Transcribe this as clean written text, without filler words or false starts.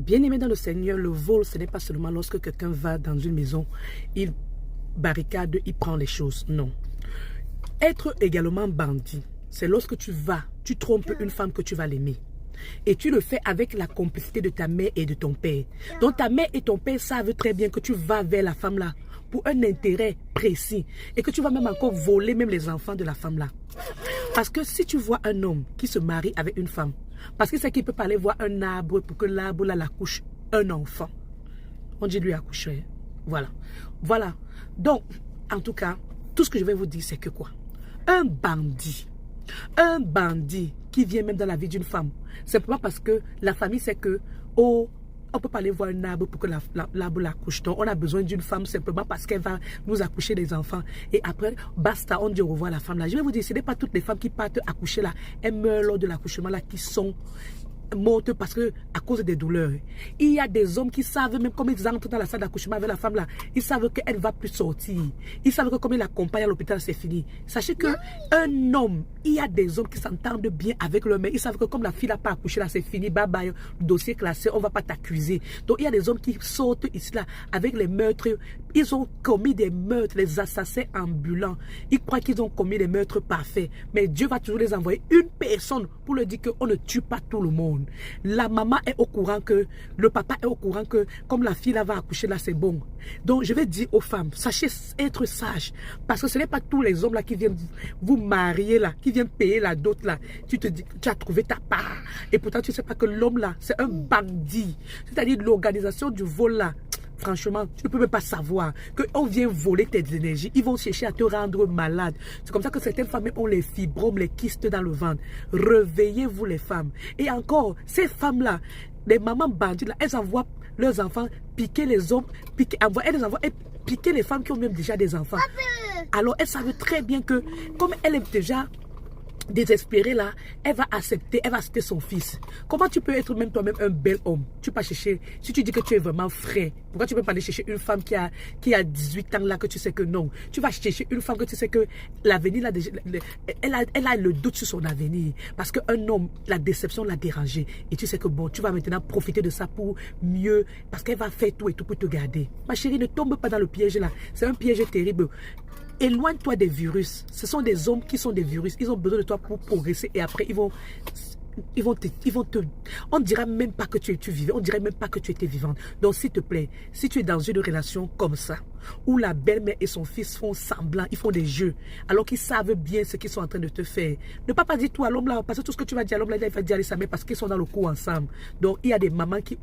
Bien-aimé dans le Seigneur, le vol, ce n'est pas seulement lorsque quelqu'un va dans une maison, il barricade, il prend les choses. Non. Être également bandit, c'est lorsque tu trompes une femme que tu vas l'aimer. Et tu le fais avec la complicité de ta mère et de ton père. Donc ta mère et ton père savent très bien que tu vas vers la femme là pour un intérêt précis. Et que tu vas même encore voler même les enfants de la femme là. Parce que si tu vois un homme qui se marie avec une femme, parce que c'est qu'il peut pas aller voir un arbre pour que l'arbre là accouche un enfant. On dit lui accoucher. Voilà. Voilà. Donc, en tout cas, tout ce que je vais vous dire, c'est que quoi? Un bandit qui vient même dans la vie d'une femme, simplement parce que la famille sait que, oh, on ne peut pas aller voir un arbre pour que l'arbre l'accouche. Donc, on a besoin d'une femme simplement parce qu'elle va nous accoucher des enfants. Et après, basta, on dit au revoir à la femme là. Je vais vous dire, ce n'est pas toutes les femmes qui partent accoucher là, elles meurent lors de l'accouchement là, qui sont mortes parce que à cause des douleurs. Il y a des hommes qui savent, même comme ils entrent dans la salle d'accouchement avec la femme là, ils savent qu'elle ne va plus sortir. Ils savent que comme ils l'accompagnent à l'hôpital, c'est fini. Sachez que un homme, il y a des hommes qui s'entendent bien avec leur mère. Ils savent que comme la fille n'a pas accouché là, c'est fini, bye bye, dossier classé, on ne va pas t'accuser. Donc il y a des hommes qui sortent ici là avec les meurtres. Ils ont commis des meurtres, les assassins ambulants. Ils croient qu'ils ont commis des meurtres parfaits. Mais Dieu va toujours les envoyer une personne pour leur dire qu'on ne tue pas tout le monde. La maman est au courant que, le papa est au courant que, comme la fille là va accoucher là, c'est bon. Donc je vais dire aux femmes, sachez être sages. Parce que ce n'est pas tous les hommes là qui viennent vous marier là, qui viennent payer la dot là. Tu te dis, tu as trouvé ta part. Et pourtant tu ne sais pas que l'homme là, c'est un bandit. C'est-à-dire l'organisation du vol là. Franchement, tu ne peux même pas savoir qu'on vient voler tes énergies. Ils vont chercher à te rendre malade. C'est comme ça que certaines femmes ont les fibromes, les kystes dans le ventre. Réveillez-vous les femmes. Et encore, ces femmes-là, les mamans bandites, là, elles envoient leurs enfants piquer les hommes, elles les envoient piquer les femmes qui ont même déjà des enfants. Alors, elles savent très bien que, comme elle est déjà désespérée là, elle va accepter son fils. Comment tu peux être même toi-même un bel homme? Tu peux chercher, si tu dis que tu es vraiment frais, pourquoi tu peux pas aller chercher une femme qui a 18 ans là, que tu sais que non? Tu vas chercher une femme que tu sais que l'avenir, elle a le doute sur son avenir. Parce qu'un homme, la déception l'a dérangé. Et tu sais que bon, tu vas maintenant profiter de ça pour mieux, parce qu'elle va faire tout et tout pour te garder. Ma chérie, ne tombe pas dans le piège là. C'est un piège terrible. Éloigne-toi des virus. Ce sont des hommes qui sont des virus. Ils ont besoin de toi pour progresser. Et après, ils vont te... On ne dira même pas que tu vivais. On ne dirait même pas que tu étais vivante. Donc, s'il te plaît, si tu es dans une relation comme ça, où la belle-mère et son fils font semblant, ils font des jeux, alors qu'ils savent bien ce qu'ils sont en train de te faire. Ne pas dire tout à l'homme là, parce que tout ce que tu vas dire à l'homme là, il va dire à sa mère parce qu'ils sont dans le coup ensemble. Donc, il y a des mamans qui